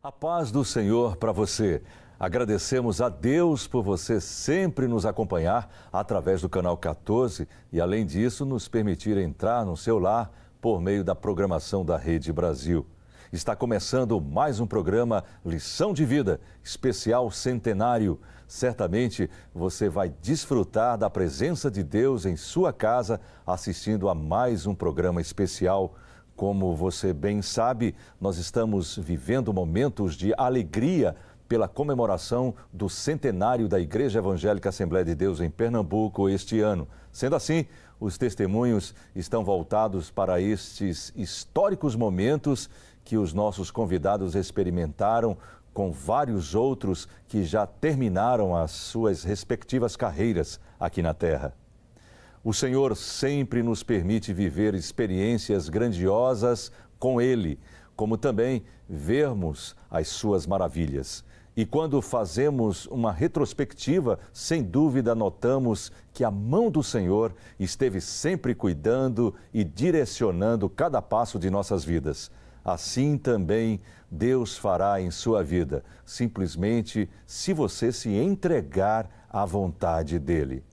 A paz do Senhor para você. Agradecemos a Deus por você sempre nos acompanhar através do canal 14 e, além disso, nos permitir entrar no seu lar por meio da programação da Rede Brasil. Está começando mais um programa Lição de Vida, especial centenário. Certamente você vai desfrutar da presença de Deus em sua casa assistindo a mais um programa especial. Como você bem sabe, nós estamos vivendo momentos de alegria pela comemoração do centenário da Igreja Evangélica Assembleia de Deus em Pernambuco este ano. Sendo assim, os testemunhos estão voltados para estes históricos momentos que os nossos convidados experimentaram com vários outros que já terminaram as suas respectivas carreiras aqui na Terra. O Senhor sempre nos permite viver experiências grandiosas com Ele, como também vermos as suas maravilhas. E quando fazemos uma retrospectiva, sem dúvida notamos que a mão do Senhor esteve sempre cuidando e direcionando cada passo de nossas vidas. Assim também Deus fará em sua vida, simplesmente se você se entregar à vontade dEle.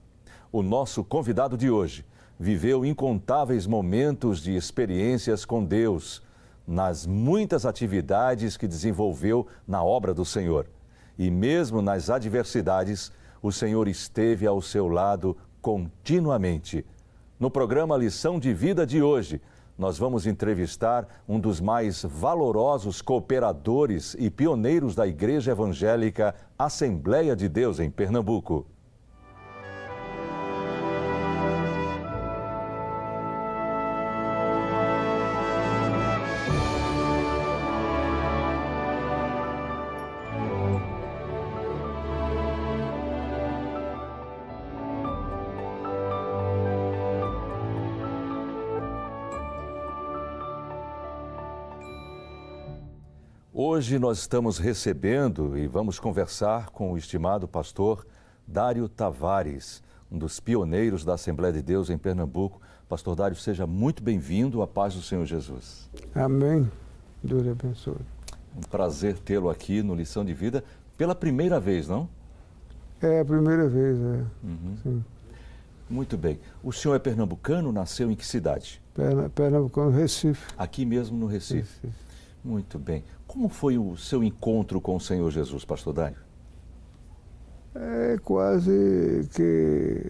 O nosso convidado de hoje viveu incontáveis momentos de experiências com Deus, nas muitas atividades que desenvolveu na obra do Senhor. E mesmo nas adversidades, o Senhor esteve ao seu lado continuamente. No programa Lição de Vida de hoje, nós vamos entrevistar um dos mais valorosos cooperadores e pioneiros da Igreja Evangélica Assembleia de Deus em Pernambuco. Hoje nós estamos recebendo e vamos conversar com o estimado pastor Dário Tavares, um dos pioneiros da Assembleia de Deus em Pernambuco. Pastor Dário, seja muito bem-vindo à paz do Senhor Jesus. Amém. Deus abençoe. Um prazer tê-lo aqui no Lição de Vida pela primeira vez, não? É a primeira vez, é. Sim. Muito bem. O senhor é pernambucano, nasceu em que cidade? Pernambucano, Recife. Aqui mesmo no Recife. Muito bem. Como foi o seu encontro com o Senhor Jesus, pastor Dário? É quase que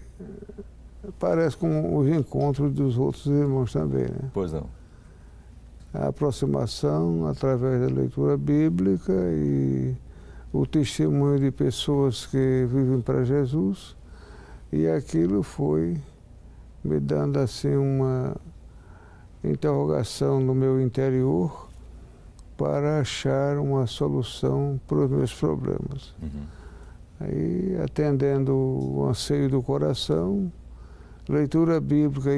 parece com os encontros dos outros irmãos também, né? Pois não. A aproximação através da leitura bíblica e o testemunho de pessoas que vivem para Jesus, e aquilo foi me dando assim uma interrogação no meu interior para achar uma solução para os meus problemas. Aí, atendendo o anseio do coração, leitura bíblica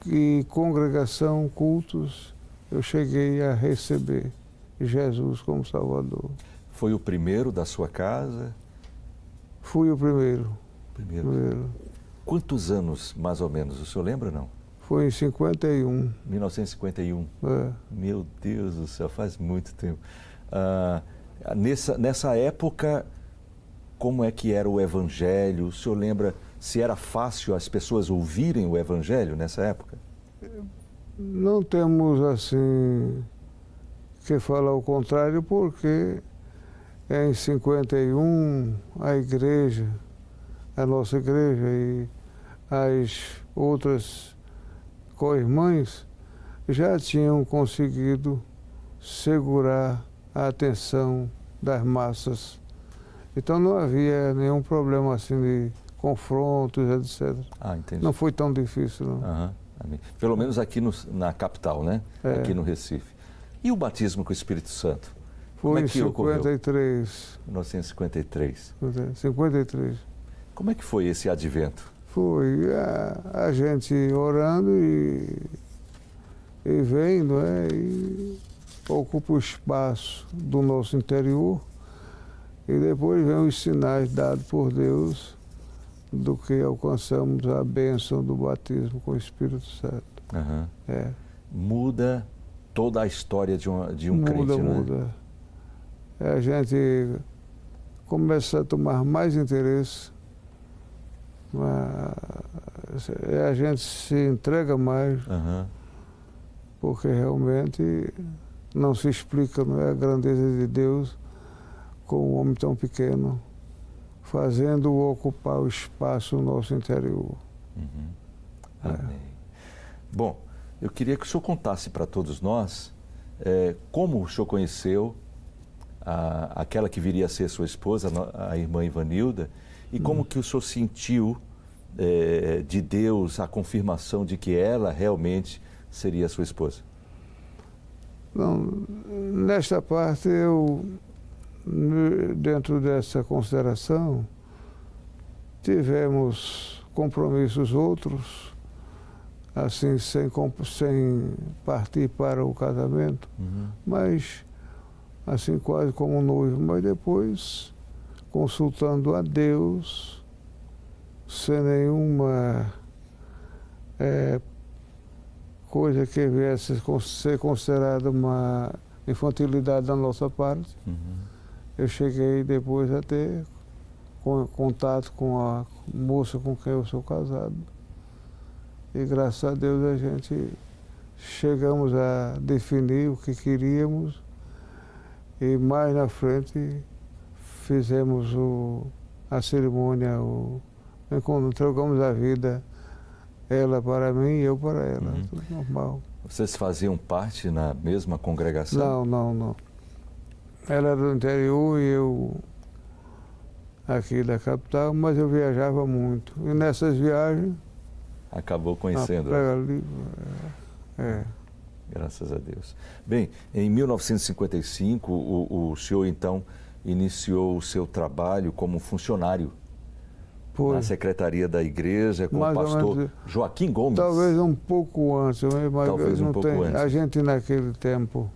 e congregação, cultos, eu cheguei a receber Jesus como Salvador. Foi o primeiro da sua casa? Fui o primeiro. Primeiro. Quantos anos, mais ou menos, o senhor lembra, não? Foi em 51. 1951? É. Meu Deus do céu, faz muito tempo. Nessa época, como é que era o Evangelho? O senhor lembra se era fácil as pessoas ouvirem o Evangelho nessa época? Não temos, assim, que falar o contrário, porque em 51 a igreja, a nossa igreja e as outras co-irmãs já tinham conseguido segurar a atenção das massas. Então não havia nenhum problema assim de confrontos, etc. Entendi. Não foi tão difícil, não. Pelo menos aqui na capital, né? É. Aqui no Recife. E o batismo com o Espírito Santo? Foi em 53. 1953. 53. Como é que foi esse advento? Foi a gente orando e vendo, e ocupa o espaço do nosso interior, e depois vem os sinais dados por Deus do que alcançamos a bênção do batismo com o Espírito Santo. Muda toda a história de um crente, né? Muda. a gente começa a tomar mais interesse, a gente se entrega mais, porque realmente não se explica, não é, a grandeza de Deus com um homem tão pequeno, fazendo-o ocupar o espaço no nosso interior. Amém. Bom, eu queria que o senhor contasse para todos nós como o senhor conheceu aquela que viria a ser sua esposa, a irmã Ivanilda, e como que o senhor sentiu de Deus a confirmação de que ela realmente seria sua esposa? Não, nesta parte, dentro dessa consideração, tivemos compromissos outros, assim, sem partir para o casamento, mas assim, quase como noivo, mas depois, consultando a Deus, sem nenhuma coisa que viesse a ser considerada uma infantilidade da nossa parte, eu cheguei depois a ter contato com a moça com quem eu sou casado. E graças a Deus a gente chegamos a definir o que queríamos e mais na frente fizemos a cerimônia, quando entregamos a vida, ela para mim e eu para ela, tudo normal. Vocês faziam parte na mesma congregação? Não. Ela era do interior e eu aqui da capital, mas eu viajava muito. E nessas viagens... Acabou conhecendo. Graças a Deus. Bem, em 1955, o senhor então iniciou o seu trabalho como funcionário na secretaria da igreja com o pastor Joaquim Gomes. Talvez um pouco antes, mas talvez um pouco antes. A gente naquele tempo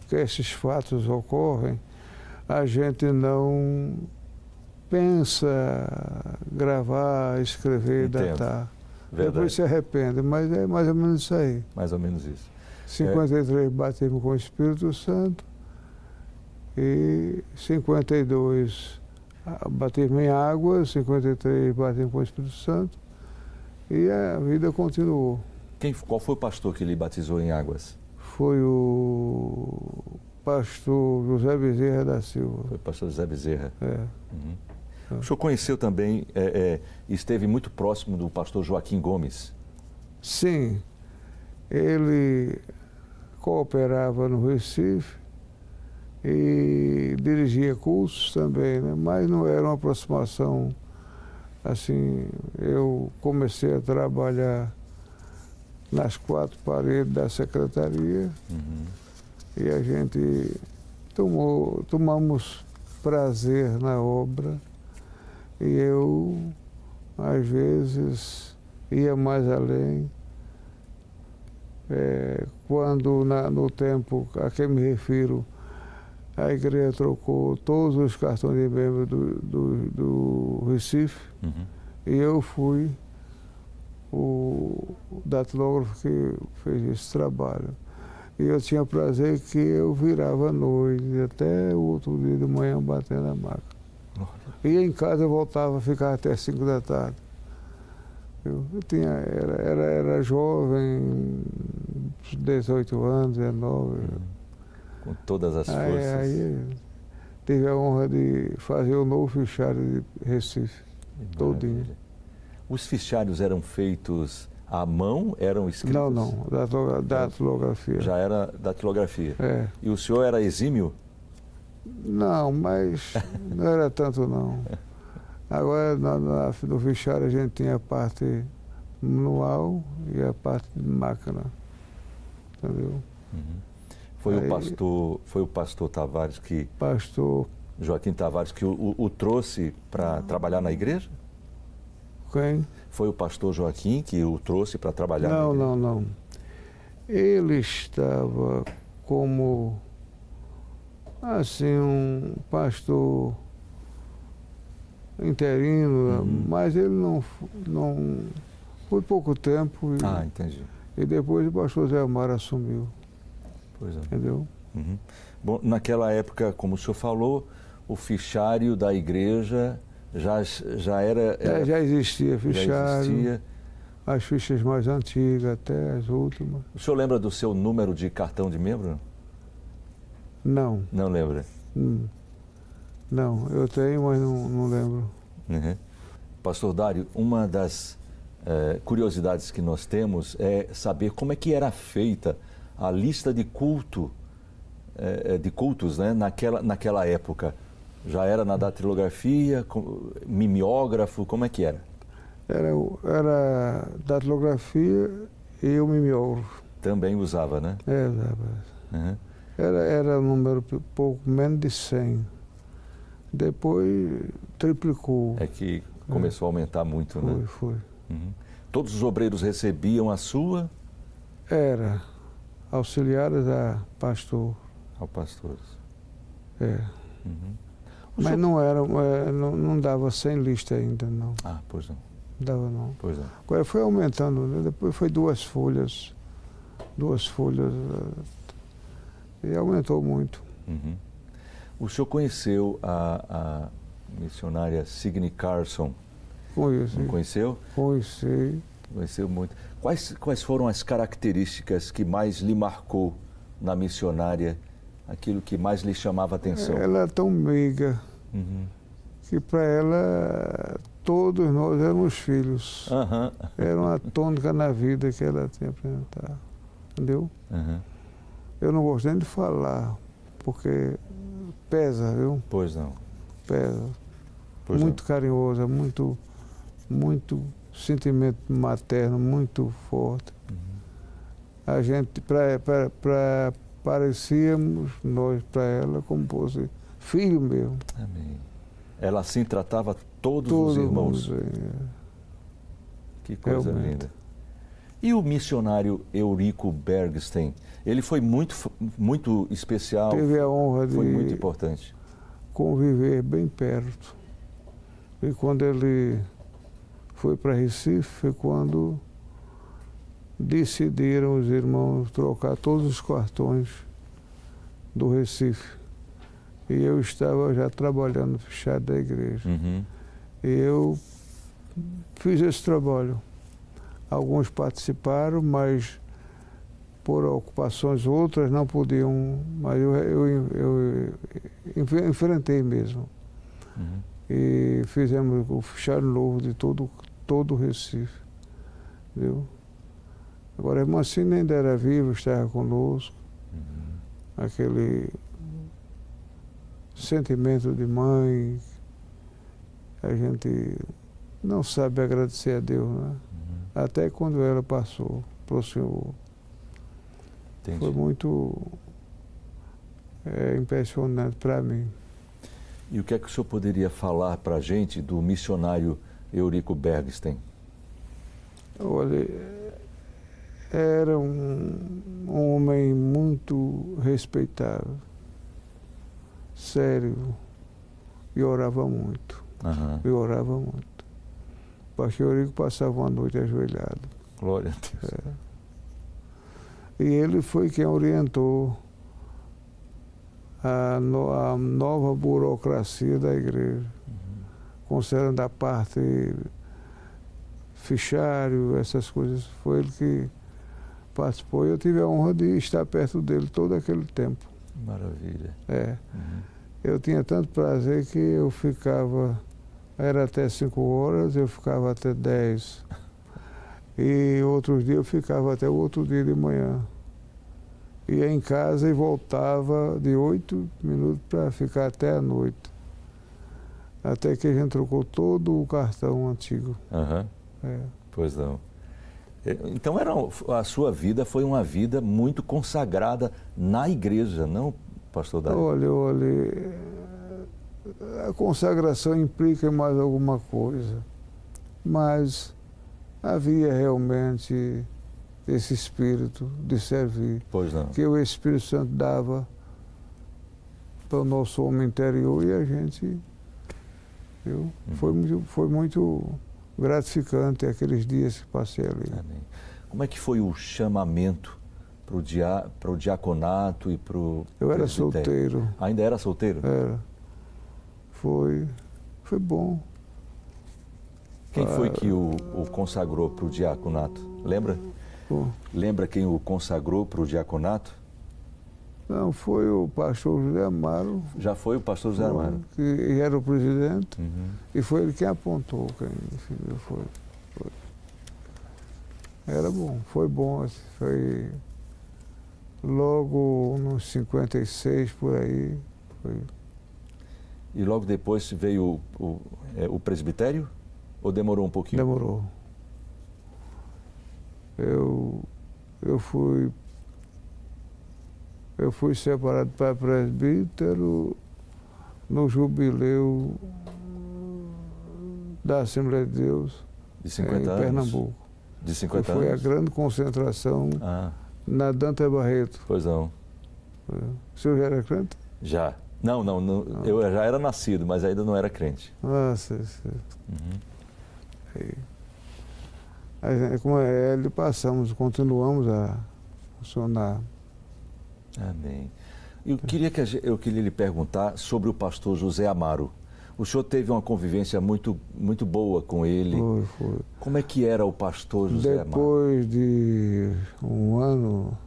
que esses fatos ocorrem, a gente não pensa gravar, escrever, datar. Verdade. Depois se arrepende, mas é mais ou menos isso aí. Mais ou menos isso. 53 batismo com o Espírito Santo e 52 batismo em água, 53 batismo com o Espírito Santo e a vida continuou. Qual foi o pastor que lhe batizou em águas? Foi o pastor José Bezerra da Silva. Foi o pastor José Bezerra. O senhor conheceu também, esteve muito próximo do pastor Joaquim Gomes? Sim, ele cooperava no Recife e dirigia cursos também, né? Mas não era uma aproximação assim. Eu comecei a trabalhar nas quatro paredes da secretaria e a gente tomamos prazer na obra. E eu, às vezes, ia mais além. Quando, no tempo a que me refiro, a igreja trocou todos os cartões de membro do Recife, e eu fui o datilógrafo que fez esse trabalho. E eu tinha prazer que eu virava à noite, até o outro dia de manhã batendo a máquina. Ia em casa, eu voltava a ficar até 5 da tarde. Eu era jovem, 18 anos, 19. Com todas as forças. Aí tive a honra de fazer o novo fichário de Recife, todinho. Os fichários eram feitos à mão, eram escritos? Não, datilografia. Já era datilografia. E o senhor era exímio? Não, mas não era tanto não. Agora, no fichário, a gente tinha a parte manual e a parte de máquina, entendeu? Foi o pastor Tavares que... Joaquim Tavares que o trouxe para trabalhar na igreja? Quem? Foi o pastor Joaquim que o trouxe para trabalhar na igreja? Não. Ele estava como... assim, um pastor interino, mas ele não foi pouco tempo. Entendi. E depois o pastor Zé Amaro assumiu. Pois é. Entendeu? Uhum. Bom, naquela época, como o senhor falou, o fichário da igreja já era Já existia já fichário, existia. as fichas mais antigas até as últimas. O senhor lembra do seu número de cartão de membro? Não, Não lembra? não, eu tenho, mas não lembro. Uhum. Pastor Dário, uma das curiosidades que nós temos é saber como é que era feita a lista de cultos, né, naquela época. Já era na datilografia, mimeógrafo, como é que era? Era datilografia e o mimeógrafo. Também usava, né? Uhum. Era um número pouco menos de 100. Depois triplicou. É que começou a aumentar muito, né? Foi. Uhum. Todos os obreiros recebiam a sua? Era auxiliares a pastor. Ao pastor. Uhum. Mas não dava 100 listas ainda, não. Ah, pois não. Não dava, não. Pois não. Agora foi aumentando, né? Depois foi 2 folhas. 2 folhas. E aumentou muito. Uhum. O senhor conheceu a missionária Signe Carson? Conheci. Não conheceu? Conheci. Conheceu muito. Quais foram as características que mais lhe marcou na missionária, aquilo que mais lhe chamava a atenção? Ela é tão meiga que para ela todos nós éramos filhos. Uhum. Era uma tônica na vida que ela tinha apresentado. Entendeu? Uhum. Eu não gosto nem de falar, porque pesa, viu? Pois não. Pesa. Pois muito carinhosa, muito sentimento materno, muito forte. A gente, parecíamos nós para ela como fosse filho mesmo. Amém. Ela assim tratava todos os irmãos. Que coisa linda. E o missionário Eurico Bergsten? Ele foi muito especial. Teve a honra de foi muito importante. Conviver bem perto. E quando ele foi para Recife, foi quando decidiram os irmãos trocar todos os cartões do Recife. E eu estava já trabalhando no fichário da igreja. Uhum. E eu fiz esse trabalho. Alguns participaram, mas por ocupações outras não podiam, mas eu enfrentei mesmo. Uhum. E fizemos o fichário novo de todo o Recife. Viu? Agora, a irmã Cine ainda era viva, estava conosco. Uhum. Aquele sentimento de mãe, a gente não sabe agradecer a Deus, né? Até quando ela passou para o Senhor. Entendi. Foi muito impressionante para mim. E o que é que o senhor poderia falar para a gente do missionário Eurico Bergsten? Olha, era um homem muito respeitável, sério, e orava muito. Uhum. E orava muito. O pastor Eurico passava uma noite ajoelhado. Glória a Deus. E ele foi quem orientou a nova burocracia da igreja, considerando a parte fichário, essas coisas. Foi ele que participou e eu tive a honra de estar perto dele todo aquele tempo. Maravilha. Uhum. Eu tinha tanto prazer que eu ficava, era até 5 horas, eu ficava até 10. E outros dias eu ficava até o outro dia de manhã. Ia em casa e voltava de 8 minutos para ficar até a noite. Até que a gente trocou todo o cartão antigo. Uhum. Pois não. Então a sua vida foi uma vida muito consagrada na igreja, não, pastor Dário? Olha, a consagração implica mais alguma coisa, mas havia realmente esse espírito de servir, pois não, que o Espírito Santo dava para o nosso homem interior e a gente, viu? Foi muito gratificante aqueles dias que passei ali. Amém. Como é que foi o chamamento para o diaconato e para o Eu era presbitério? solteiro. Ainda era solteiro? Era. Foi bom. Quem foi que o consagrou para o diaconato? Lembra? Pô. Lembra quem o consagrou para o diaconato? Não, foi o pastor José Amaro. Já foi o pastor José Amaro? Que era o presidente. Uhum. E foi ele quem apontou. Foi. Era bom, foi bom. Foi logo nos 56, por aí. Foi. E logo depois veio o presbitério? Ou demorou um pouquinho? Demorou. Eu fui separado para presbítero no jubileu da Assembleia de Deus De 50 em anos? Pernambuco. De 50 Foi anos? a grande concentração na Dante Barreto. Pois não. O senhor já era crente? Já. Não, eu já era nascido, mas ainda não era crente. Ah, sei. Uhum. Aí, como ele passamos, continuamos a funcionar. Amém. Eu queria lhe perguntar sobre o pastor José Amaro. O senhor teve uma convivência muito boa com ele. Foi. Como é que era o pastor José Amaro? Depois de um ano,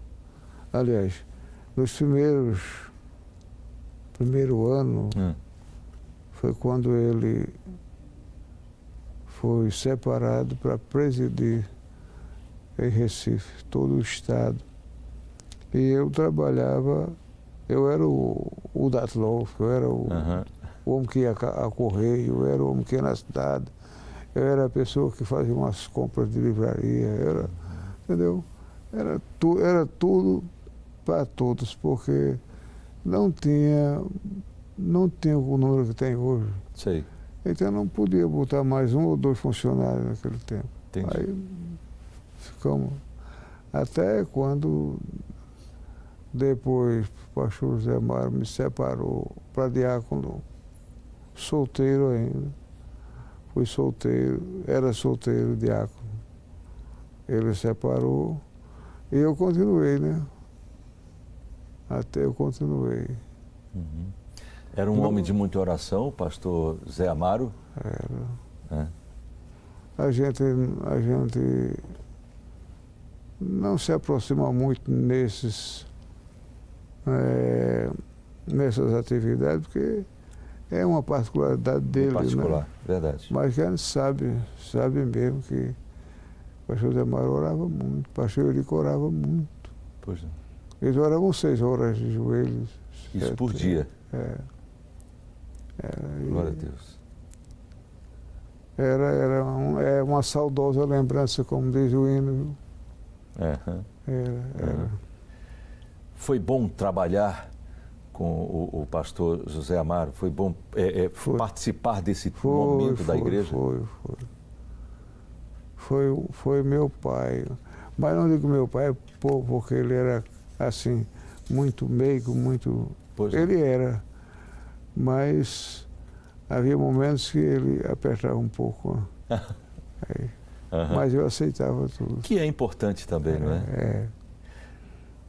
aliás, nos primeiro ano, foi quando ele foi separado para presidir em Recife, todo o estado. E eu trabalhava, eu era o datilógrafo, eu era o homem que ia a correio, eu era o homem que ia na cidade, eu era a pessoa que fazia umas compras de livraria, entendeu? Era tudo para todos, porque não tinha o número que tem hoje. Sei. Então não podia botar mais um ou dois funcionários naquele tempo. Entendi. Aí ficamos até quando depois o pastor José Amaro me separou para diácono, solteiro ainda. Fui solteiro, era solteiro diácono. Ele separou e eu continuei, né? Até eu continuei. Uhum. Era um homem de muita oração, o pastor Zé Amaro? Era. A gente não se aproxima muito nessas atividades, porque é uma particularidade dele. Particular, né? Verdade. Mas a gente sabe mesmo que o pastor Zé Amaro orava muito, o pastor Eurico orava muito. Pois não. Eles oravam 6 horas de joelhos. Isso por dia? Glória a Deus. Era uma saudosa lembrança, como diz o hino. Era. Foi bom trabalhar com o pastor José Amaro? Foi bom participar desse momento da igreja? Foi meu pai. Mas não digo meu pai porque ele era assim, muito meigo, muito... Ele era. Mas havia momentos que ele apertava um pouco. Mas eu aceitava tudo. Que é importante também, não é?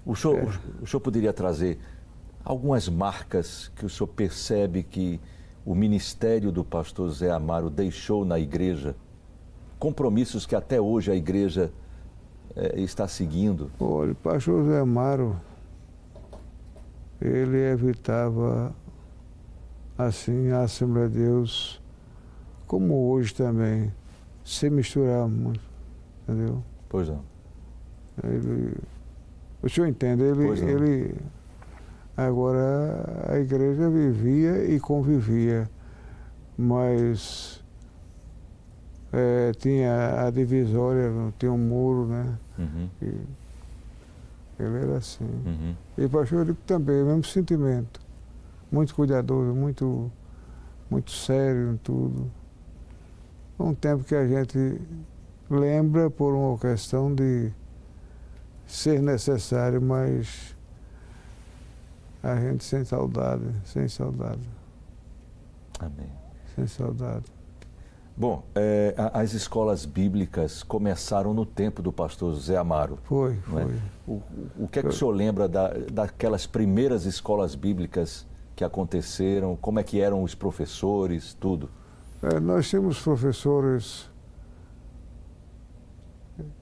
O senhor poderia trazer algumas marcas que o senhor percebe que o ministério do pastor Zé Amaro deixou na igreja? Compromissos que até hoje a igreja está seguindo? Olha, o pastor Zé Amaro, ele evitava, assim, a Assembleia de Deus, como hoje também, se misturar muito, entendeu? Pois não. O senhor entende? Agora, a igreja vivia e convivia, mas tinha a divisória, tinha um muro, né? Ele era assim. E o pastor Eurico também, o mesmo sentimento. Muito cuidadoso, muito sério em tudo. Um tempo que a gente lembra por uma questão de ser necessário, mas a gente sem saudade. Amém. Sem saudade. Bom, as escolas bíblicas começaram no tempo do pastor José Amaro. Foi. O que é que o senhor lembra daquelas primeiras escolas bíblicas que aconteceram? Como é que eram os professores, tudo? Nós temos professores,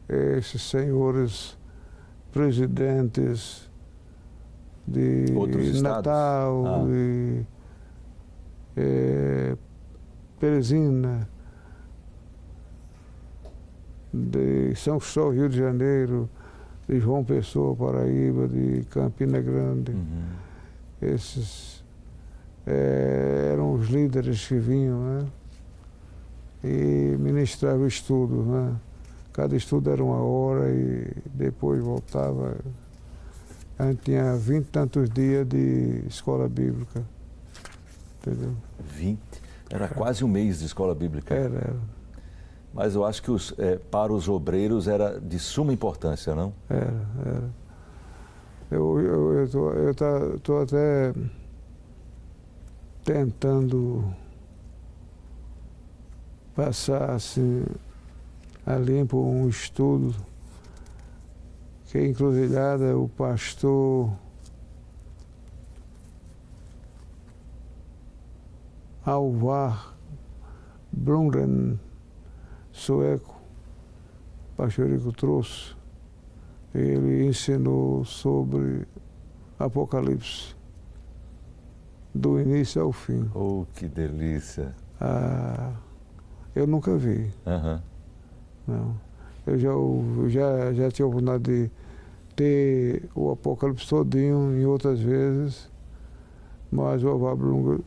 esses senhores presidentes de Natal, de Teresina, de São Cristóvão, Rio de Janeiro, de João Pessoa, Paraíba, de Campina Grande. Esses eram os líderes que vinham, né? E ministravam estudos, né? Cada estudo era 1 hora e depois voltava. A gente tinha 20 e tantos dias de escola bíblica, entendeu? 20? Era quase um mês de escola bíblica. Era. Mas eu acho que para os obreiros era de suma importância, não? Era. Eu estou até tentando passar assim, a limpo um estudo que é encruzilhada o pastor Alvar Blomgren, sueco, pastorico trouxe. Ele ensinou sobre Apocalipse, do início ao fim. Oh, que delícia! Eu nunca vi. Não. Eu já tive a oportunidade de ter o Apocalipse todinho em outras vezes, mas o Alvar Blomgren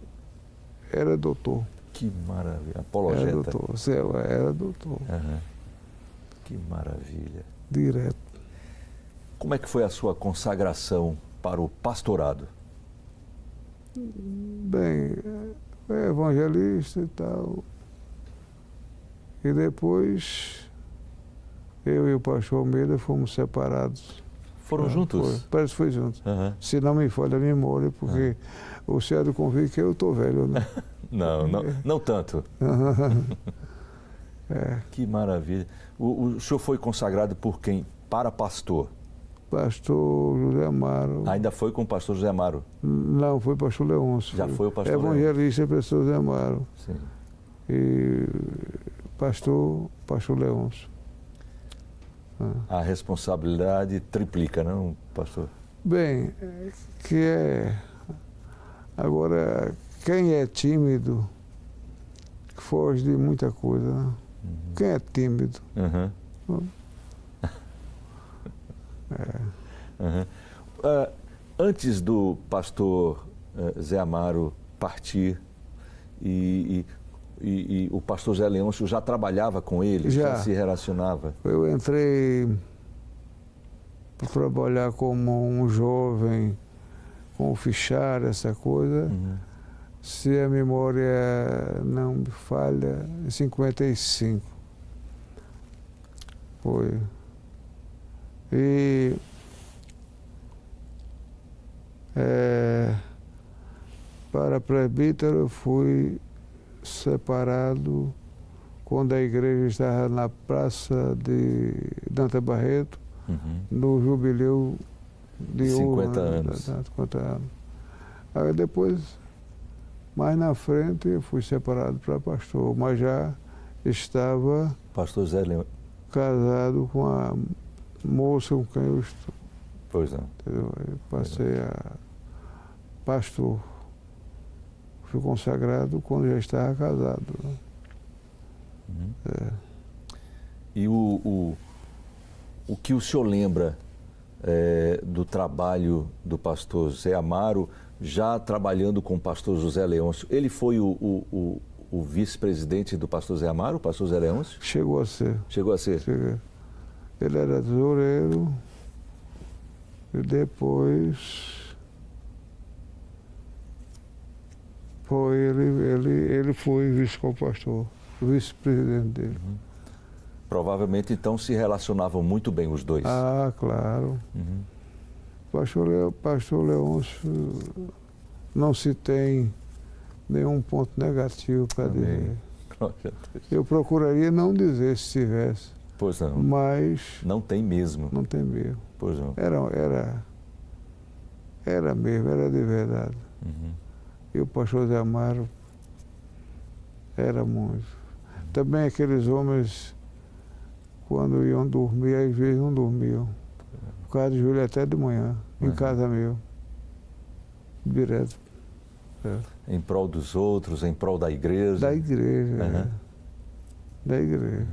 era doutor. Que maravilha! Apologeta. Era doutor. Que maravilha. Direto. Como é que foi a sua consagração para o pastorado? Bem, evangelista e tal. E depois, eu e o pastor Almeida fomos separados. Foram juntos? Parece que foi juntos. Se não me falha a memória, porque o senhor do convite que eu estou velho, né? Não tanto. Que maravilha. O senhor foi consagrado por quem? Para pastor? Pastor José Amaro. Ainda foi com o pastor José Amaro? Não, foi o pastor Leôncio. Já foi o pastor evangelista e pastor José Amaro. Sim. E pastor Leôncio. A responsabilidade triplica, não, pastor? Bem, agora, quem é tímido foge de muita coisa, né? Quem é tímido? Antes do pastor Zé Amaro partir e o pastor Zé Leôncio já trabalhava com ele? Já se relacionava? Eu entrei para trabalhar como um jovem com o fichário, essa coisa. Se a memória não me falha, em 55. Foi. E para presbítero eu fui separado quando a igreja estava na praça de Dante Barreto, no jubileu de 50 anos. 50 anos. Aí depois, mais na frente, eu fui separado para pastor, mas já estava pastor Zé Leôncio casado com a moça com quem eu estou. Pois não. Eu passei a pastor. Fui consagrado quando já estava casado. E o que o senhor lembra do trabalho do pastor Zé Amaro, já trabalhando com o pastor José Leôncio? Ele foi o vice-presidente do pastor Zé Amaro, o pastor Zé Leôncio? Chegou a ser. Chegou a ser? Cheguei. Ele era tesoureiro e depois ele foi vice-pastor, vice-presidente dele. Provavelmente, então, se relacionavam muito bem os dois. Ah, claro. Pastor Leôncio não se tem nenhum ponto negativo para dizer. Glória a Deus. Eu procuraria não dizer se tivesse. Pois não. Mas... Não tem mesmo. Não tem mesmo. Pois não. Era mesmo, era de verdade. Uhum. E o pastor Zé Amaro era muito. Também aqueles homens, quando iam dormir, às vezes não dormiam. Por causa de joelho até de manhã, em casa meu. Direto. É. Em prol dos outros, em prol da igreja. Da igreja, Da igreja.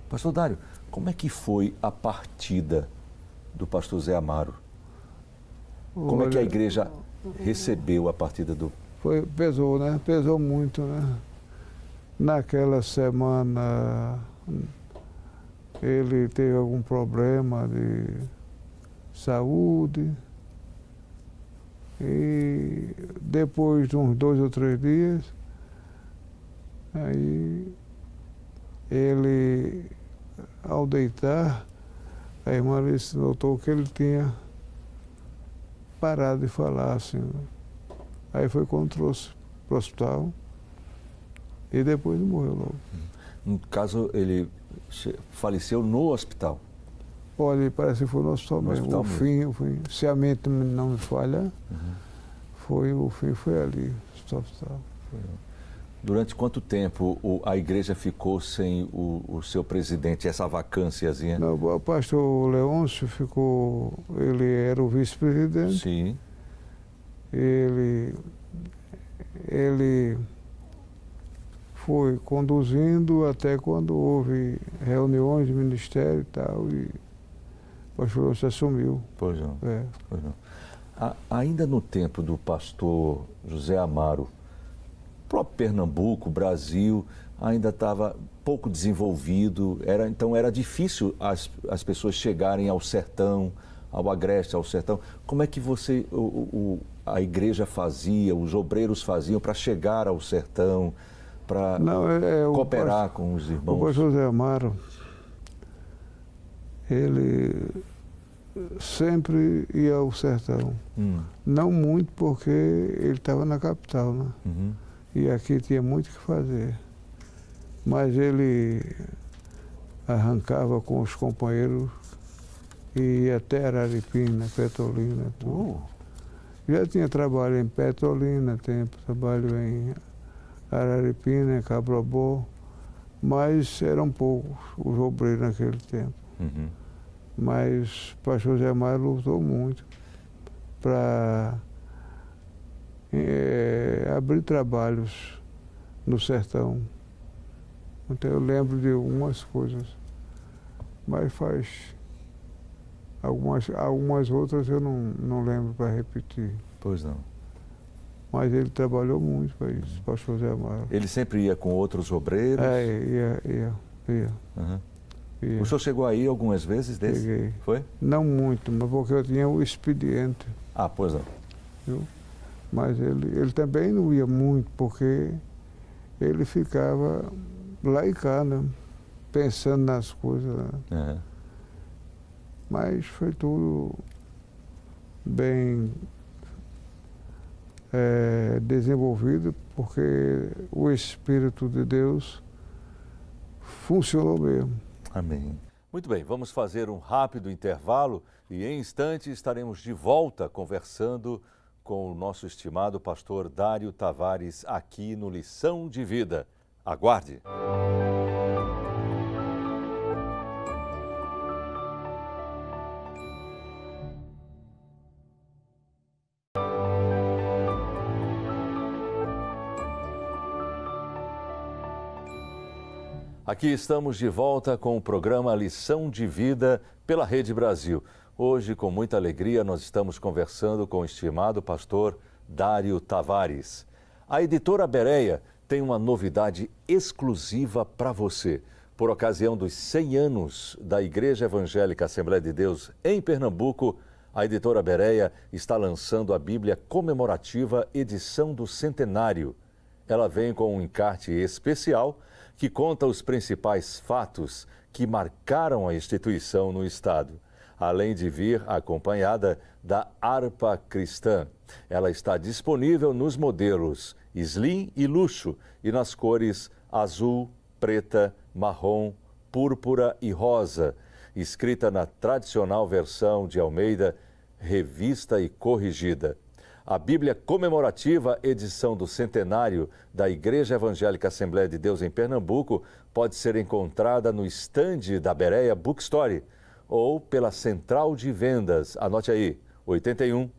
Pastor Dário, como é que foi a partida do pastor Zé Amaro? Como é que a igreja recebeu a partida do... Pesou, né? Pesou muito, né? Naquela semana ele teve algum problema de saúde e depois de uns 2 ou 3 dias, aí ele, ao deitar, a irmã Alice notou que ele tinha parado de falar, assim. Aí foi quando trouxe para o hospital e depois morreu logo. No caso, ele faleceu no hospital? Olha, parece que foi no hospital mesmo. O fim, se a mente não me falha, o fim foi ali, no hospital. Durante quanto tempo a igreja ficou sem o seu presidente, essa vacânciazinha? Não, o pastor Leôncio ficou, ele era o vice-presidente. Sim. Ele foi conduzindo até quando houve reuniões de ministério e tal, e o pastor Leôncio assumiu. Pois não. Pois não. Ainda no tempo do pastor José Amaro, o próprio Pernambuco, Brasil, ainda estava pouco desenvolvido, então era difícil as pessoas chegarem ao sertão, ao agreste, ao sertão. Como é que a igreja fazia, os obreiros faziam para chegar ao sertão, para cooperar com os irmãos? O pastor José Amaro, ele sempre ia ao sertão. Não muito porque ele estava na capital, né? E aqui tinha muito o que fazer. Mas ele arrancava com os companheiros e ia até Araripina, Petrolina, tudo. Já tinha trabalho em Petrolina, trabalho em Araripina, Cabrobó, mas eram poucos os obreiros naquele tempo. Mas o pastor Zé Amaro lutou muito para abrir trabalhos no sertão. Então eu lembro de algumas coisas, mas faz algumas outras eu não lembro para repetir. Pois não. Mas ele trabalhou muito para isso, pastor Zé Amaro. Ele sempre ia com outros obreiros? Ia. O senhor chegou aí algumas vezes desse? Cheguei. Foi? Não muito, mas porque eu tinha o expediente. Ah, pois não. Viu? Mas ele também não ia muito, porque ele ficava lá e cá, né? Pensando nas coisas. Né? Mas foi tudo bem desenvolvido, porque o Espírito de Deus funcionou mesmo. Amém. Muito bem, vamos fazer um rápido intervalo e em instantes estaremos de volta conversando com o nosso estimado pastor Dário Tavares aqui no Lição de Vida. Aguarde! Aqui estamos de volta com o programa Lição de Vida pela Rede Brasil. Hoje, com muita alegria, nós estamos conversando com o estimado pastor Dário Tavares. A editora Bereia tem uma novidade exclusiva para você. Por ocasião dos 100 anos da Igreja Evangélica Assembleia de Deus em Pernambuco, a editora Bereia está lançando a Bíblia comemorativa edição do centenário. Ela vem com um encarte especial que conta os principais fatos que marcaram a instituição no Estado, além de vir acompanhada da harpa cristã. Ela está disponível nos modelos Slim e Luxo e nas cores azul, preta, marrom, púrpura e rosa, escrita na tradicional versão de Almeida, revista e corrigida. A Bíblia comemorativa, edição do centenário da Igreja Evangélica Assembleia de Deus em Pernambuco, pode ser encontrada no estande da Berea Bookstore ou pela central de vendas. Anote aí, 81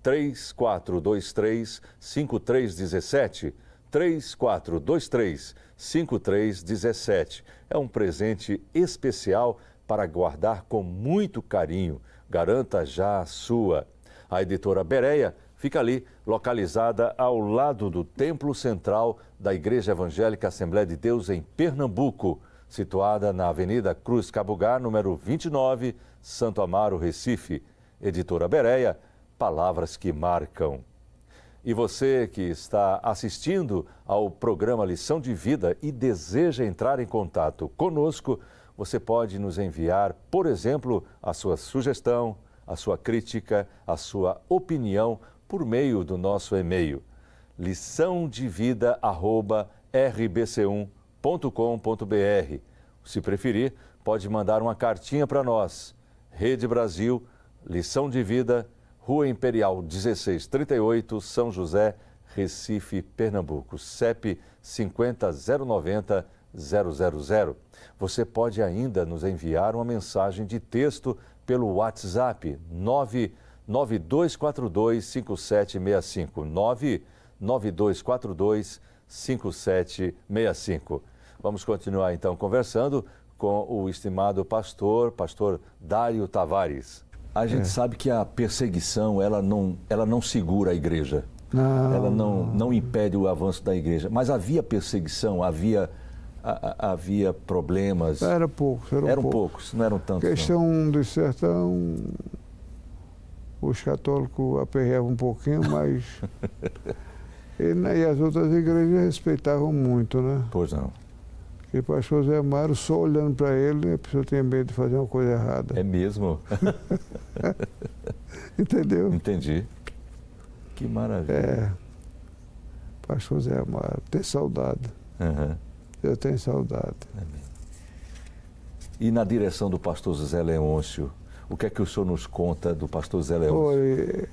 3423 5317, 3423 5317. É um presente especial para guardar com muito carinho. Garanta já a sua. A editora Berea fica ali, localizada ao lado do Templo Central da Igreja Evangélica Assembleia de Deus em Pernambuco, situada na Avenida Cruz Cabugá, número 29, Santo Amaro, Recife. Editora Berea, palavras que marcam. E você que está assistindo ao programa Lição de Vida e deseja entrar em contato conosco, você pode nos enviar, por exemplo, a sua sugestão, a sua crítica, a sua opinião por meio do nosso e-mail liçãodevida@rbc1.com.br. Se preferir, pode mandar uma cartinha para nós. Rede Brasil, Lição de Vida, Rua Imperial 1638, São José, Recife, Pernambuco, CEP 50090000. Você pode ainda nos enviar uma mensagem de texto pelo WhatsApp 992425765, 992425765. Vamos continuar então conversando com o estimado pastor Dário Tavares. A gente sabe que a perseguição, ela não segura a igreja. Não. Ela não impede o avanço da igreja. Mas havia perseguição, havia problemas. Eram poucos, não eram tantos. Questão do sertão, os católicos aperreavam um pouquinho, mas... e as outras igrejas respeitavam muito, né? Pois não. E o pastor Zé Amaro, só olhando para ele, a pessoa tinha medo de fazer uma coisa errada. É mesmo? Entendeu? Entendi. Que maravilha. É. Pastor Zé Amaro, tem saudade. Uhum. Eu tenho saudade. Amém. E na direção do pastor Zé Leôncio, o que é que o senhor nos conta do pastor Zé Leôncio? Olha,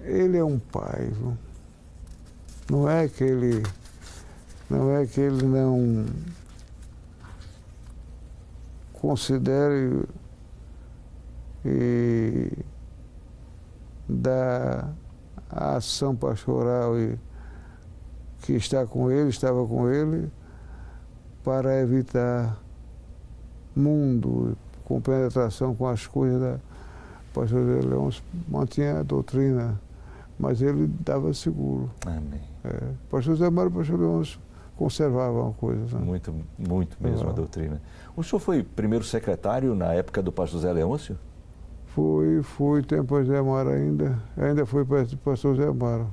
ele é um pai, viu? Não é que ele não considere e dá a ação pastoral que estava com ele, para evitar mundo, com penetração com as coisas da pastor Zé Leôncio, mantinha a doutrina, mas ele dava seguro. Amém. Pastor Zé Amaro e pastor Leôncio conservavam a coisa. Né? Muito mesmo a doutrina. O senhor foi primeiro secretário na época do pastor Zé Leôncio? Fui tempo Zé Amaro ainda fui pastor Zé Amaro.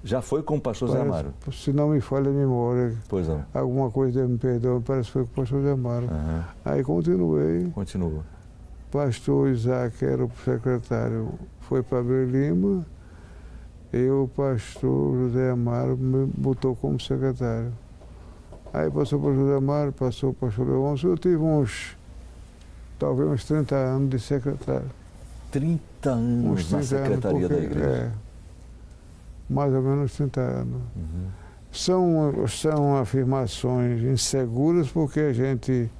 Já foi com o pastor Zé Amaro? Se não me falha a memória. Pois não. Alguma coisa Deus me perdoa, parece que foi com o pastor Zé Amaro. Uhum. Aí continuei. Continua. Pastor Isaac era o secretário, foi para Abreu Lima. O pastor José Amaro me botou como secretário. Aí passou para o José Amaro, passou para o pastor Leôncio. Eu tive talvez uns 30 anos de secretário. 30 anos na secretaria da igreja? Mais ou menos 30 anos. Uhum. São afirmações inseguras porque a gente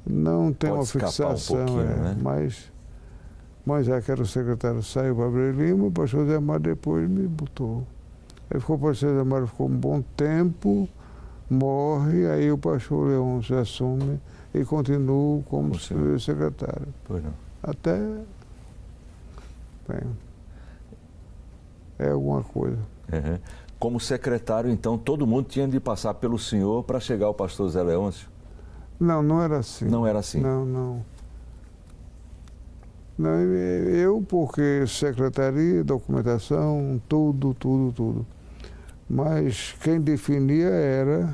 não tem uma fixação. Né? Mas já que era o secretário, saiu para Abreu Lima, o pastor Zé Amaro depois me botou. Aí ficou o pastor Zé Amaro, ficou um bom tempo, morre, aí o pastor Leôncio assume e continua como secretário. Pois não. Até... Bem, é alguma coisa. Uhum. Como secretário, então, todo mundo tinha de passar pelo senhor para chegar ao pastor Zé Leôncio? Não era assim. Não era assim? Não, eu, porque secretaria, documentação, tudo. Mas quem definia era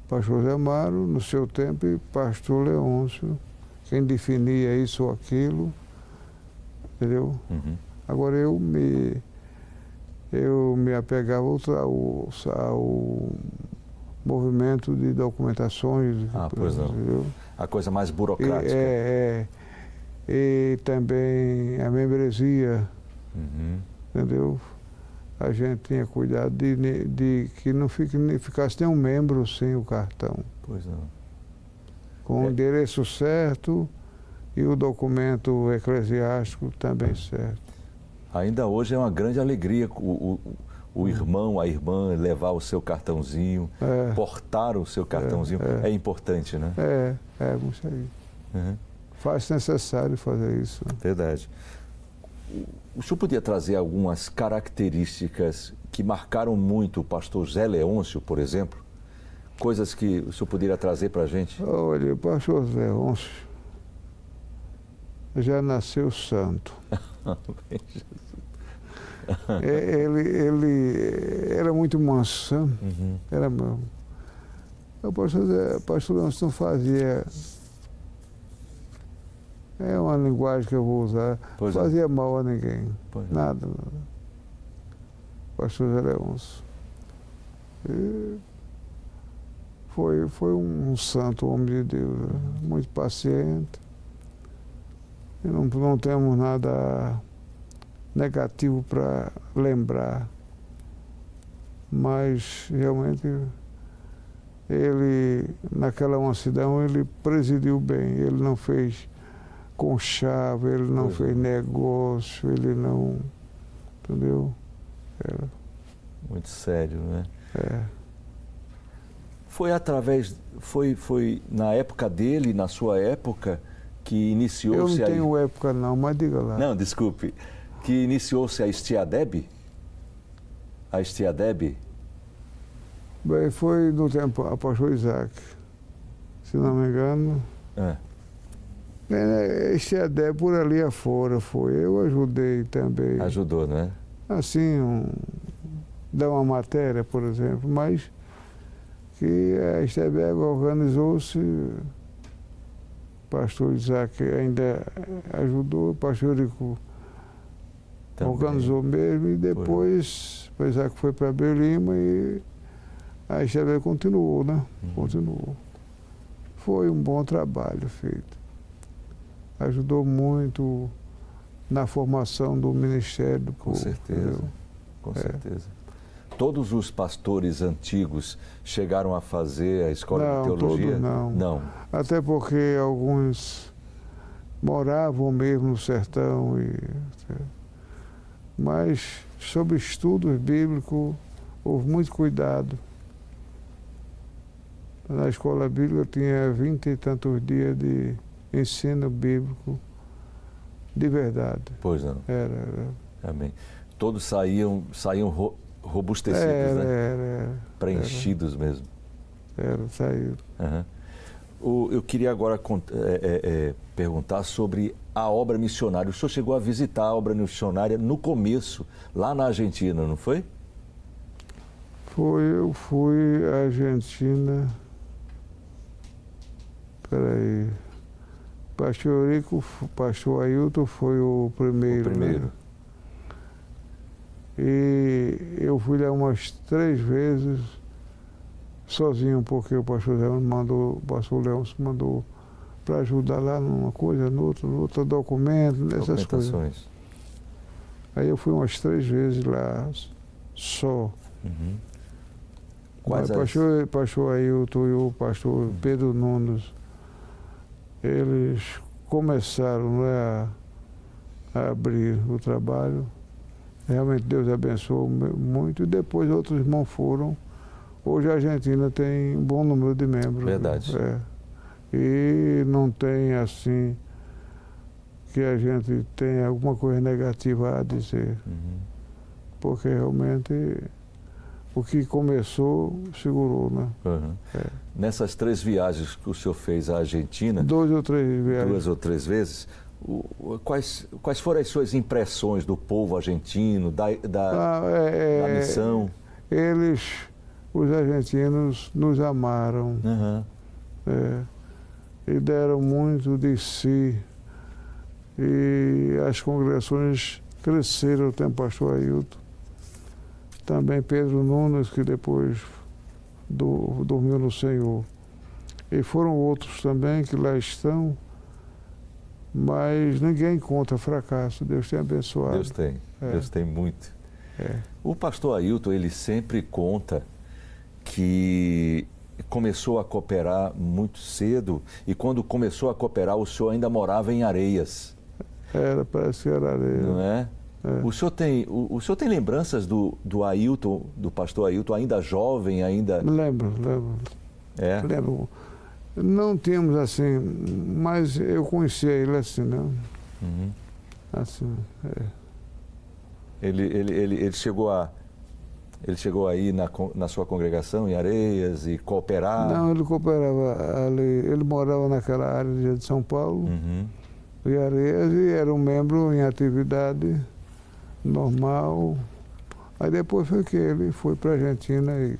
pastor Zé Amaro, no seu tempo, e pastor Leôncio. Quem definia isso ou aquilo, entendeu? Uhum. Agora eu eu me apegava ao movimento de documentações. Ah, pois não. Entendeu? A coisa mais burocrática. E também a membresia, Uhum. entendeu? A gente tinha cuidado de que não ficasse nenhum membro sem o cartão. Pois não. Com o endereço certo e o documento eclesiástico também certo. Ainda hoje é uma grande alegria o irmão, a irmã levar o seu cartãozinho, portar o seu cartãozinho. É importante, né? Isso aí. Uhum. Faz necessário fazer isso. Verdade. O senhor podia trazer algumas características que marcaram muito o pastor Zé Leôncio, por exemplo? Coisas que o senhor poderia trazer para a gente? Olha, o pastor Zé Leôncio já nasceu santo. Ele era muito manso, uhum. Era mesmo. O pastor Leôncio não fazia... É uma linguagem que eu vou usar. Não fazia mal a ninguém. Nada. Pastor Zé Leôncio. Foi um santo homem de Deus, muito paciente. E não temos nada negativo para lembrar. Mas, realmente, ele, naquela mansidão, ele presidiu bem. Ele não fez conchavo, ele não fez negócio, ele não... Entendeu? Muito sério, né? Foi na época dele, na sua época, que iniciou-se... Eu não tenho época não, mas diga lá. Não, desculpe. Que iniciou-se a Estiadeb? A Estiadeb? Bem, foi no tempo do pastor Isaac, se não me engano. Estiadeb por ali afora foi. Eu ajudei também. Ajudou, não é? Assim, dar uma matéria, por exemplo, mas que a Estiadeb organizou-se. O pastor Isaac ainda ajudou, o pastor Rico organizou mesmo, e depois o Isaac foi para Belima e a Estiadeb continuou, né? Continuou. Foi um bom trabalho feito. Ajudou muito na formação do Ministério do Povo. Com certeza, com certeza. Todos os pastores antigos chegaram a fazer a escola de teologia? Todos não. Até porque alguns moravam mesmo no sertão. Mas sobre estudos bíblicos houve muito cuidado. Na escola bíblica tinha 20 e tantos dias de ensino bíblico de verdade. Pois não. Era. Amém. Todos saíam robustecidos, né? Preenchidos mesmo. Saíram. Eu queria agora perguntar sobre a obra missionária. O senhor chegou a visitar a obra missionária no começo, lá na Argentina, não foi? Eu fui à Argentina. Peraí. Pastor Rico, pastor Ailton foi o primeiro. Né? E eu fui lá umas 3 vezes sozinho, porque o pastor Leôncio mandou para ajudar lá numa coisa, noutra documento, nessas coisas. Aí eu fui umas 3 vezes lá só. Quais o pastor Ailton e o pastor Pedro Nunes, eles começaram, né, a abrir o trabalho. Realmente Deus abençoou muito. E depois outros irmãos foram. Hoje a Argentina tem um bom número de membros. Verdade. E não tem assim que a gente tenha alguma coisa negativa a dizer. Porque realmente o que começou, segurou, né? Nessas 3 viagens que o senhor fez à Argentina... 2 ou 3 viagens. 2 ou 3 vezes. Quais foram as suas impressões do povo argentino, da missão? Os argentinos, nos amaram. E deram muito de si. E as congregações cresceram, tem o pastor Ailton. também Pedro Nunes, que depois dormiu no Senhor. E foram outros também que lá estão, mas ninguém conta fracasso. Deus tem abençoado. Deus tem, Deus tem muito. O pastor Ailton, ele sempre conta que começou a cooperar muito cedo, e quando começou a cooperar, o senhor ainda morava em Areias. Parece que era Areias. Não é? O senhor tem lembranças do Ailton, do pastor Ailton, ainda jovem, ainda... Lembro. Lembro. Não tínhamos assim, mas eu conhecia ele assim, né? Uhum. Assim, Ele chegou aí na sua congregação em Areias e cooperar? Não, ele cooperava ali, ele morava naquela área de São Paulo, em Areias, e era um membro em atividade normal. Aí depois foi que ele foi para a Argentina e...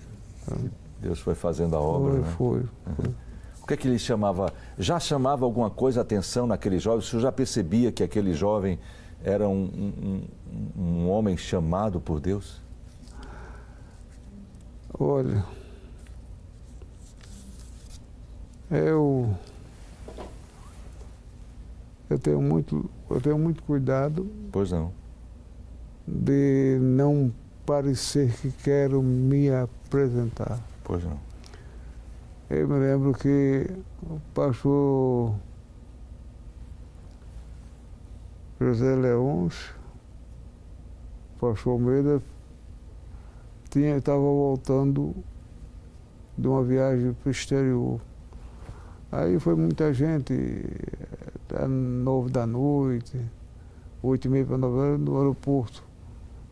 Deus foi fazendo a obra, Foi. O que é que ele chamava? Já chamava alguma coisa a atenção naquele jovem? O senhor já percebia que aquele jovem era um homem chamado por Deus? Olha, eu tenho muito cuidado. Pois não. De não parecer que quero me apresentar. Pois não. Eu me lembro que o pastor José Leões, o pastor Almeida, estava voltando de uma viagem para o exterior. Aí foi muita gente, 9 da noite, 8h30 para 9 no aeroporto,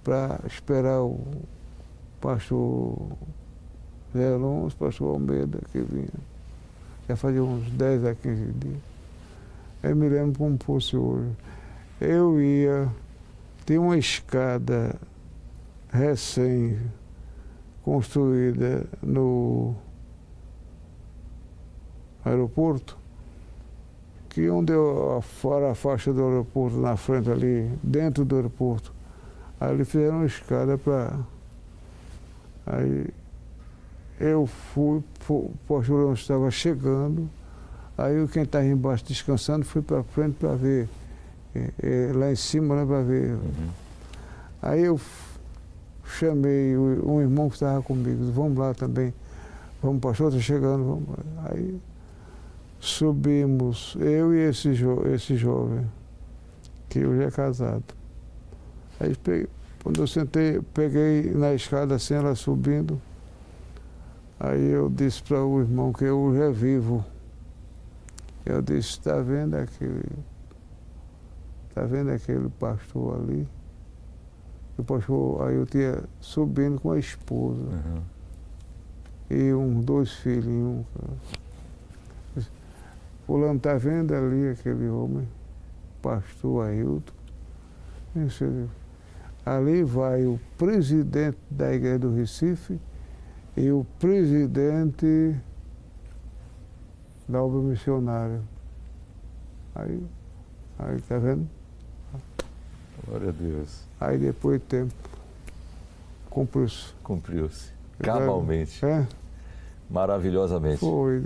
para esperar o pastor Zé Alonso, o pastor Almeida, que vinha. Já fazia uns 10 a 15 dias. Eu me lembro como fosse hoje. Eu tinha uma escada recém-construída no aeroporto, que onde fora a faixa do aeroporto, na frente ali, dentro do aeroporto, aí eles fizeram uma escada para... Aí eu fui, o pastor estava chegando, aí quem estava embaixo descansando foi para frente para ver, lá em cima, né, para ver. Aí eu chamei um irmão que estava comigo, disse, vamos lá também, vamos, pastor, está chegando, vamos. Aí subimos, eu e esse jovem, que hoje é casado. Aí quando eu sentei, peguei na escada assim, ela subindo, aí eu disse para o irmão que eu já vivo. Eu disse, está vendo aquele pastor ali? O pastor, aí eu tinha subindo com a esposa e 2 filhos. Fulano, está vendo ali aquele homem, pastor Ailton? Ali vai o presidente da Igreja do Recife e o presidente da obra missionária. Aí tá vendo? Glória a Deus. Aí depois de tempo, cumpriu-se. Cumpriu-se. Cabalmente. Maravilhosamente. Foi.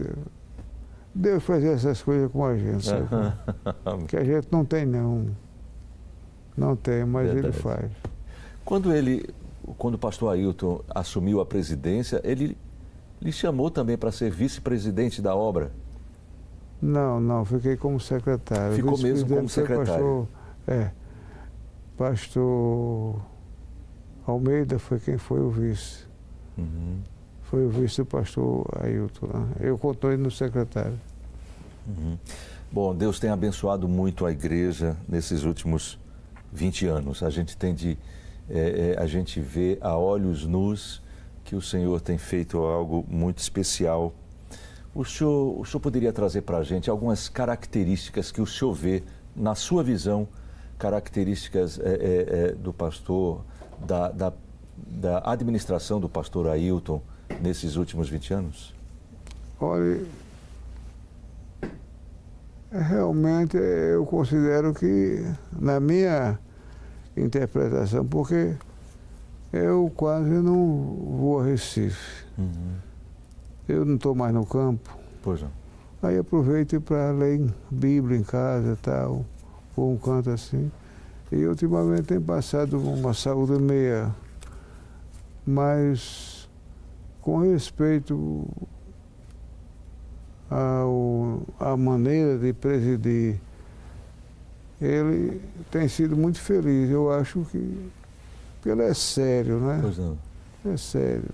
Deus fazia essas coisas com a gente, sabe? Que a gente não tem, não. Não tem, mas verdade. Ele faz. Quando o pastor Ailton assumiu a presidência, ele lhe chamou também para ser vice-presidente da obra? Não, fiquei como secretário. Ficou mesmo como secretário? Pastor Almeida foi quem foi o vice. Foi o vice do pastor Ailton. Eu continuei no secretário. Bom, Deus tem abençoado muito a igreja nesses últimos 20 anos. A gente a gente vê a olhos nus que o Senhor tem feito algo muito especial. O senhor poderia trazer para a gente algumas características que o senhor vê, na sua visão, características do pastor, da administração do pastor Ailton nesses últimos 20 anos? Olha, realmente eu considero que, na minha interpretação, porque Eu quase não vou a Recife. Eu não estou mais no campo. Pois não. Aí aproveito para ler Bíblia em casa e tal, ou um canto assim. E ultimamente tem passado uma saúde meia, mas com respeito à maneira de presidir, ele tem sido muito feliz. Eu acho que ele é sério, né? Pois não. É sério.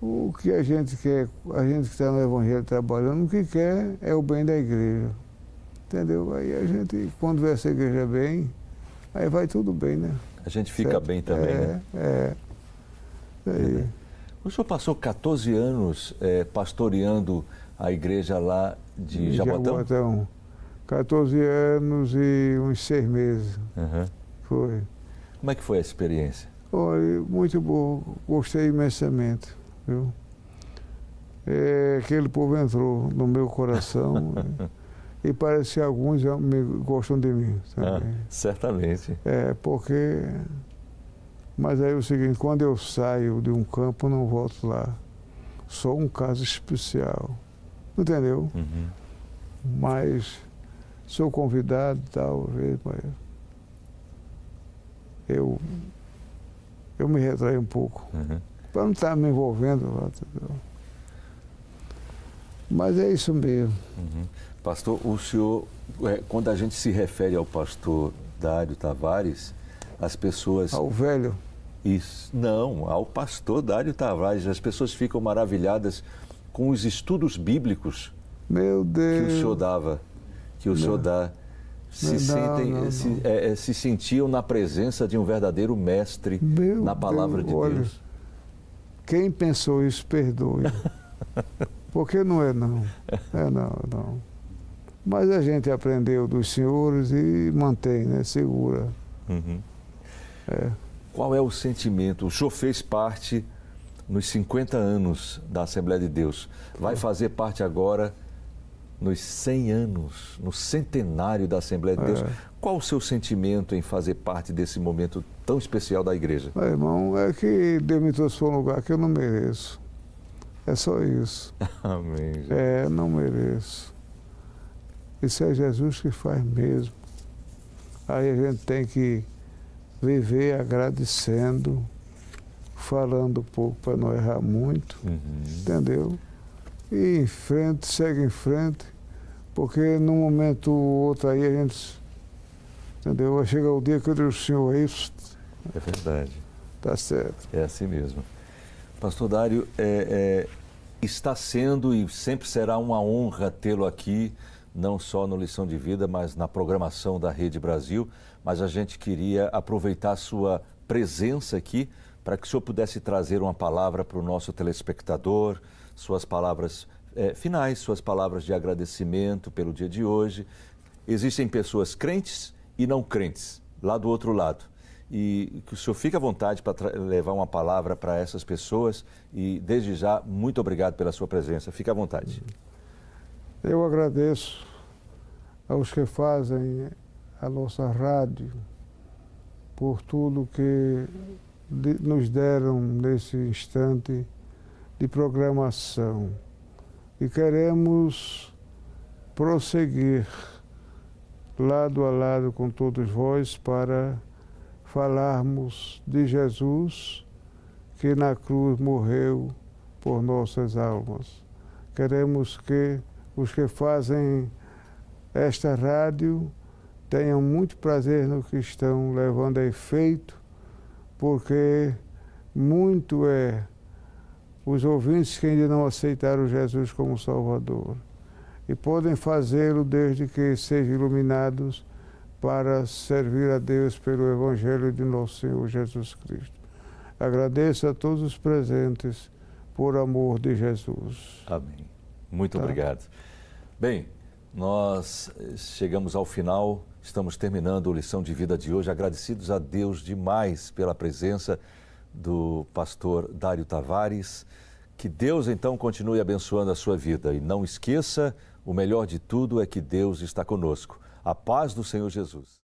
O que a gente quer, a gente que está no Evangelho trabalhando, o que quer é o bem da igreja. Entendeu? Aí a gente, quando vê essa igreja bem, aí vai tudo bem, né? A gente fica certo? Bem também, né? Aí. O senhor passou 14 anos pastoreando a igreja lá de Jaboatão? Jaboatão. 14 anos e uns 6 meses. Foi. Como é que foi a experiência? Olha, muito bom, gostei imensamente, viu? Aquele povo entrou no meu coração e parece que alguns gostam de mim também. Certamente. Porque... Mas aí é o seguinte, quando eu saio de um campo, eu não volto lá. Só um caso especial, entendeu? Mas sou convidado e tal, mas eu me retraio um pouco, para não estar me envolvendo lá, entendeu? Mas é isso mesmo. Pastor, o senhor, quando a gente se refere ao pastor Dário Tavares, as pessoas... Ao velho? Isso, não, ao pastor Dário Tavares. As pessoas ficam maravilhadas com os estudos bíblicos Meu Deus. Que o senhor dava, que o senhor dá. Se sentiam na presença de um verdadeiro mestre na palavra de Deus. Quem pensou isso, perdoe. Porque não é não. Não. Mas a gente aprendeu dos senhores e mantém, né? Segura. Qual é o sentimento? O senhor fez parte nos 50 anos da Assembleia de Deus. Vai fazer parte agora nos 100 anos, no centenário da Assembleia de Deus. Qual o seu sentimento em fazer parte desse momento tão especial da igreja? Meu irmão, é que Deus me trouxe para um lugar que eu não mereço. É só isso. Amém. Não mereço. Isso é Jesus que faz mesmo. Aí a gente tem que viver agradecendo, falando pouco para não errar muito, entendeu? E em frente, segue em frente, porque num momento ou outro aí a gente, entendeu? Vai chegar o dia que eu digo, Senhor, é isso. É verdade. Tá certo. É assim mesmo. Pastor Dário, está sendo e sempre será uma honra tê-lo aqui, não só no Lição de Vida, mas na programação da Rede Brasil. Mas a gente queria aproveitar a sua presença aqui para que o senhor pudesse trazer uma palavra para o nosso telespectador, suas palavras finais, suas palavras de agradecimento pelo dia de hoje. Existem pessoas crentes e não crentes, lá do outro lado. E que o senhor fique à vontade para levar uma palavra para essas pessoas. E, desde já, muito obrigado pela sua presença. Fique à vontade. Eu agradeço aos que fazem a nossa rádio por tudo que nos deram nesse instante de programação. E queremos prosseguir lado a lado com todos vós para falarmos de Jesus que na cruz morreu por nossas almas. Queremos que os que fazem esta rádio tenham muito prazer no que estão levando a efeito, porque muito os ouvintes que ainda não aceitaram Jesus como Salvador. E podem fazê-lo desde que sejam iluminados para servir a Deus pelo Evangelho de nosso Senhor Jesus Cristo. Agradeço a todos os presentes por amor de Jesus. Amém. Muito obrigado. Bem, nós chegamos ao final, estamos terminando a Lição de Vida de hoje, agradecidos a Deus demais pela presença do pastor Dário Tavares. Que Deus, então, continue abençoando a sua vida. E não esqueça, o melhor de tudo é que Deus está conosco. A paz do Senhor Jesus.